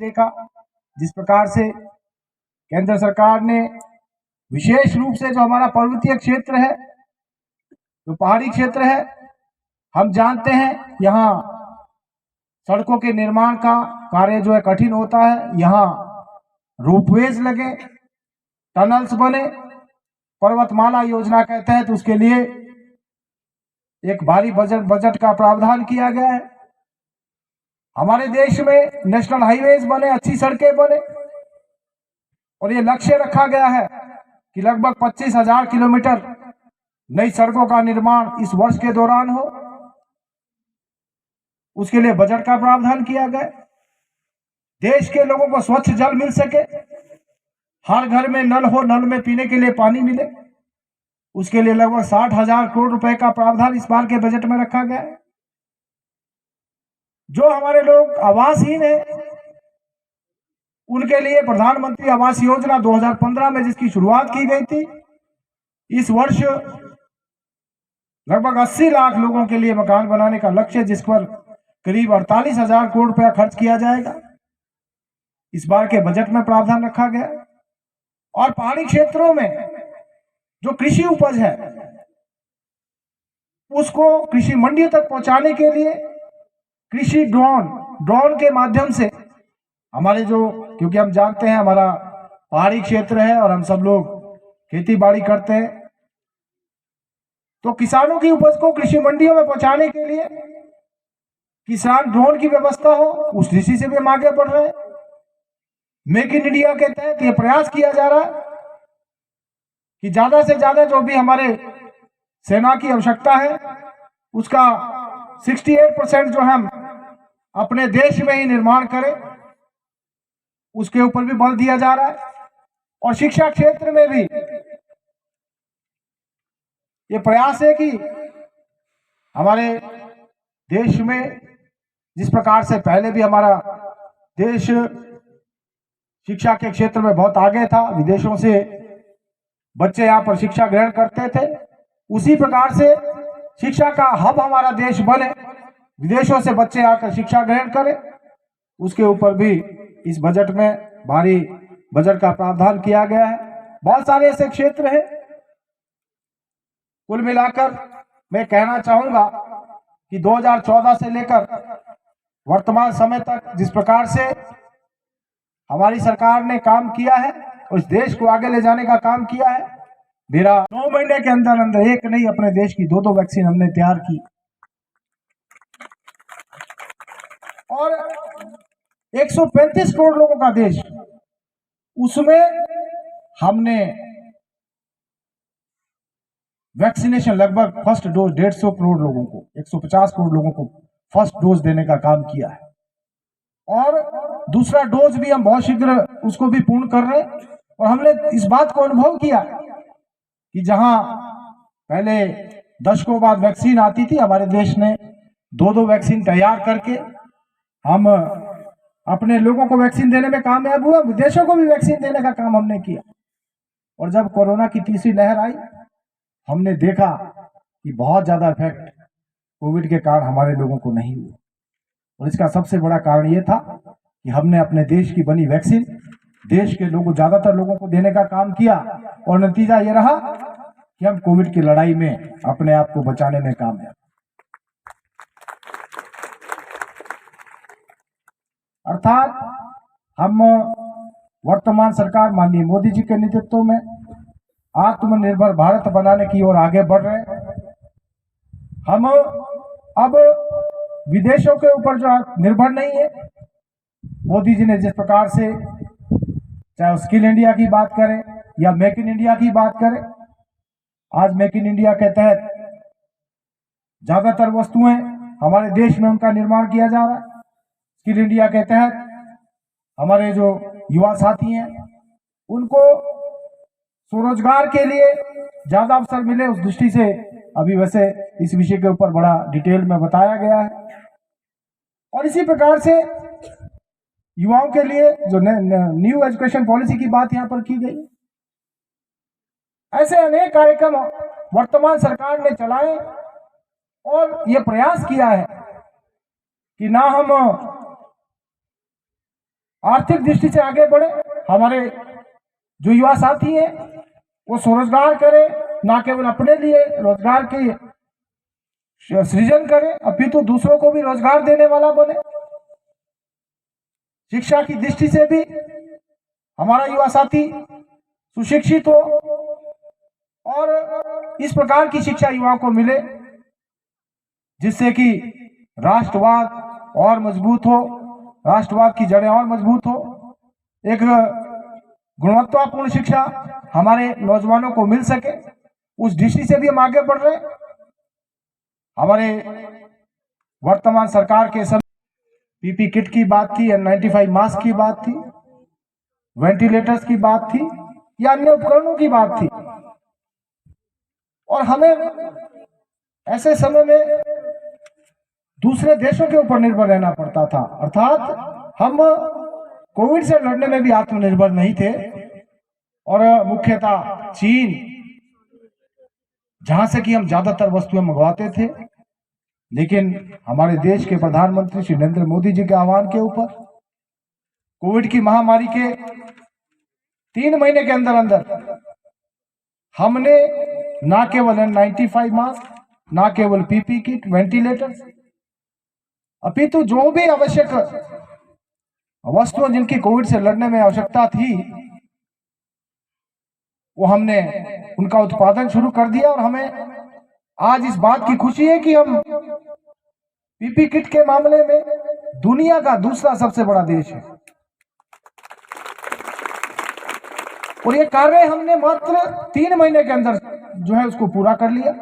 देखा जिस प्रकार से केंद्र सरकार ने विशेष रूप से जो हमारा पर्वतीय क्षेत्र है, जो पहाड़ी क्षेत्र है, हम जानते हैं यहाँ सड़कों के निर्माण का कार्य जो है कठिन होता है। यहाँ रोपवेज लगे, टनल्स बने, पर्वतमाला योजना के तहत उसके लिए एक भारी बजट का प्रावधान किया गया है। हमारे देश में नेशनल हाईवेज बने, अच्छी सड़कें बने, और ये लक्ष्य रखा गया है कि लगभग 25,000 किलोमीटर नई सड़कों का निर्माण इस वर्ष के दौरान हो। उसके लिए बजट का प्रावधान किया गया। देश के लोगों को स्वच्छ जल मिल सके, हर घर में नल हो, नल में पीने के लिए पानी मिले, उसके लिए लगभग 60,000 करोड़ रुपए का प्रावधान इस बार के बजट में रखा गया है। जो हमारे लोग आवासहीन है उनके लिए प्रधानमंत्री आवास योजना 2015 में जिसकी शुरुआत की गई थी, इस वर्ष लगभग 80 लाख लोगों के लिए मकान बनाने का लक्ष्य, जिस पर करीब 48,000 करोड़ रुपया खर्च किया जाएगा, इस बार के बजट में प्रावधान रखा गया। और पहाड़ी क्षेत्रों में जो कृषि उपज है उसको कृषि मंडियों तक पहुंचाने के लिए कृषि ड्रोन के माध्यम से हमारे जो, क्योंकि हम जानते हैं हमारा पहाड़ी क्षेत्र है और हम सब लोग खेती बाड़ी करते हैं, तो किसानों की उपज को कृषि मंडियों में पहुंचाने के लिए किसान ड्रोन की व्यवस्था हो, उस दृष्टि से भी हम आगे बढ़ रहे हैं। मेक इन इंडिया के तहत ये प्रयास किया जा रहा है कि ज्यादा से ज्यादा जो भी हमारे सेना की आवश्यकता है उसका 68% जो हम अपने देश में ही निर्माण करें, उसके ऊपर भी बल दिया जा रहा है। और शिक्षा क्षेत्र में भी ये प्रयास है कि हमारे देश में जिस प्रकार से पहले भी हमारा देश शिक्षा के क्षेत्र में बहुत आगे था, विदेशों से बच्चे यहाँ पर शिक्षा ग्रहण करते थे, उसी प्रकार से शिक्षा का हब हमारा देश बने, विदेशों से बच्चे आकर शिक्षा ग्रहण करें, उसके ऊपर भी इस बजट में भारी बजट का प्रावधान किया गया है। बहुत सारे ऐसे क्षेत्र हैं। कुल मिलाकर मैं कहना चाहूंगा कि 2014 से लेकर वर्तमान समय तक जिस प्रकार से हमारी सरकार ने काम किया है और इस देश को आगे ले जाने का काम किया है, मेरा 9 महीने के अंदर अंदर एक नहीं अपने देश की 2 वैक्सीन हमने तैयार की। और 135 करोड़ लोगों का देश, उसमें हमने वैक्सीनेशन लगभग फर्स्ट डोज 150 करोड़ लोगों को, 150 करोड़ लोगों को फर्स्ट डोज देने का काम किया है। और दूसरा डोज भी हम बहुत शीघ्र उसको भी पूर्ण कर रहे हैं। और हमने इस बात को अनुभव किया कि जहां पहले दशकों बाद वैक्सीन आती थी, हमारे देश ने 2 वैक्सीन तैयार करके हम अपने लोगों को वैक्सीन देने में कामयाब हुआ, विदेशों को भी वैक्सीन देने का काम हमने किया। और जब कोरोना की तीसरी लहर आई, हमने देखा कि बहुत ज्यादा इफेक्ट कोविड के कारण हमारे लोगों को नहीं हुआ। और इसका सबसे बड़ा कारण यह था कि हमने अपने देश की बनी वैक्सीन देश के लोगों, ज्यादातर लोगों को देने का काम किया, और नतीजा यह रहा कि हम कोविड की लड़ाई में अपने आप को बचाने में कामयाब। अर्थात हम वर्तमान सरकार माननीय मोदी जी के नेतृत्व में आत्मनिर्भर भारत बनाने की ओर आगे बढ़ रहे हैं। हम अब विदेशों के ऊपर जो निर्भर नहीं है। मोदी जी ने जिस प्रकार से, चाहे स्किल इंडिया की बात करें या मेक इन इंडिया की बात करें, आज मेक इन इंडिया के तहत ज्यादातर वस्तुएं हमारे देश में उनका निर्माण किया जा रहा है। स्किल इंडिया के तहत हमारे जो युवा साथी हैं उनको स्वरोजगार के लिए ज्यादा अवसर मिले, उस दृष्टि से अभी वैसे इस विषय के ऊपर बड़ा डिटेल में बताया गया है। और इसी प्रकार से युवाओं के लिए जो न्यू एजुकेशन पॉलिसी की बात यहां पर की गई, ऐसे अनेक कार्यक्रम वर्तमान सरकार ने चलाए और ये प्रयास किया है कि ना हम आर्थिक दृष्टि से आगे बढ़े, हमारे जो युवा साथी हैं वो स्वरोजगार करें, ना केवल अपने लिए रोजगार के सृजन करे अपितु दूसरों को भी रोजगार देने वाला बने। शिक्षा की दृष्टि से भी हमारा युवा साथी सुशिक्षित हो और इस प्रकार की शिक्षा युवाओं को मिले जिससे कि राष्ट्रवाद और मजबूत हो, राष्ट्रवाद की जड़ें और मजबूत हो। एक गुणवत्तापूर्ण शिक्षा हमारे नौजवानों को मिल सके, उस दृष्टि से भी हम आगे बढ़ रहे हैं। हमारे वर्तमान सरकार के समय पीपी किट की बात थी, N95 मास्क की बात थी, वेंटिलेटर्स की बात थी या अन्य उपकरणों की बात थी, और हमें ऐसे समय में दूसरे देशों के ऊपर निर्भर रहना पड़ता था। अर्थात हम कोविड से लड़ने में भी आत्मनिर्भर नहीं थे और मुख्यतः चीन, जहां से कि हम ज्यादातर वस्तुएं मंगवाते थे, लेकिन हमारे देश के प्रधानमंत्री श्री नरेंद्र मोदी जी के आह्वान के ऊपर कोविड की महामारी के 3 महीने के अंदर अंदर हमने ना केवल N95 मास्क, ना केवल पीपी किट, वेंटिलेटर्स, अपितु जो भी आवश्यक वस्तुएं जिनकी कोविड से लड़ने में आवश्यकता थी वो हमने उनका उत्पादन शुरू कर दिया। और हमें आज इस बात की खुशी है कि हम पीपी किट के मामले में दुनिया का दूसरा सबसे बड़ा देश है और ये कार्य हमने मात्र 3 महीने के अंदर जो है उसको पूरा कर लिया।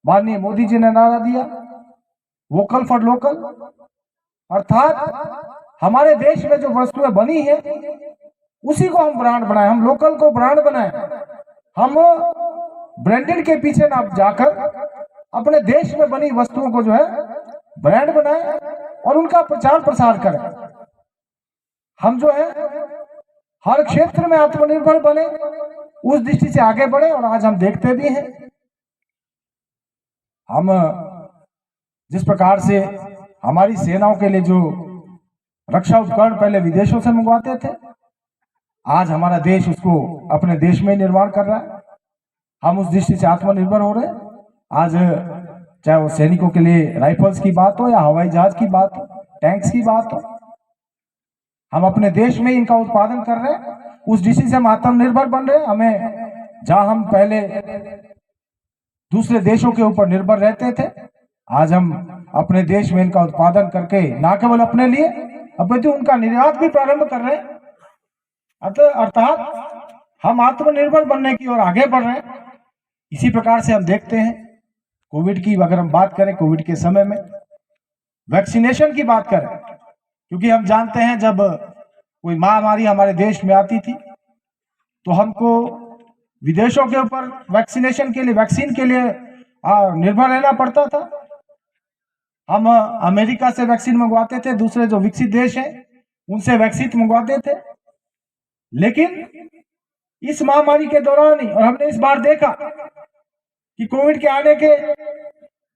माननीय मोदी जी ने नारा दिया वोकल फॉर लोकल, अर्थात हमारे देश में जो वस्तुएं बनी है उसी को हम ब्रांड बनाए, हम लोकल को ब्रांड बनाए, हम ब्रांडेड के पीछे ना जाकर अपने देश में बनी वस्तुओं को जो है ब्रांड बनाए और उनका प्रचार प्रसार करें। हम जो है हर क्षेत्र में आत्मनिर्भर बने, उस दृष्टि से आगे बढ़े। और आज हम देखते भी हैं हम जिस प्रकार से हमारी सेनाओं के लिए जो रक्षा उपकरण पहले विदेशों से मंगवाते थे, आज हमारा देश उसको अपने देश में निर्माण कर रहा है। हम उस दृष्टि से आत्मनिर्भर हो रहे हैं। आज चाहे वो सैनिकों के लिए राइफल्स की बात हो या हवाई जहाज की बात हो, टैंक्स की बात हो, हम अपने देश में इनका उत्पादन कर रहे हैं। उस दृष्टि से हम आत्मनिर्भर बन रहे हैं। हमें जहां हम पहले दूसरे देशों के ऊपर निर्भर रहते थे, आज हम अपने देश में इनका उत्पादन करके ना केवल अपने लिए अपितु उनका निर्यात भी प्रारंभ कर रहे हैं। अर्थात हम आत्मनिर्भर बनने की ओर आगे बढ़ रहे हैं। इसी प्रकार से हम देखते हैं कोविड की अगर हम बात करें, कोविड के समय में वैक्सीनेशन की बात करें, क्योंकि हम जानते हैं जब कोई महामारी हमारे देश में आती थी तो हमको विदेशों के ऊपर वैक्सीनेशन के लिए, वैक्सीन के लिए निर्भर रहना पड़ता था। हम अमेरिका से वैक्सीन मंगवाते थे, दूसरे जो विकसित देश हैं उनसे वैक्सीन मंगवाते थे। लेकिन इस महामारी के दौरान ही, और हमने इस बार देखा कि कोविड के आने के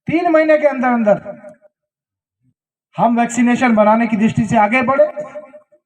3 महीने के अंदर अंदर हम वैक्सीनेशन बनाने की दृष्टि से आगे बढ़े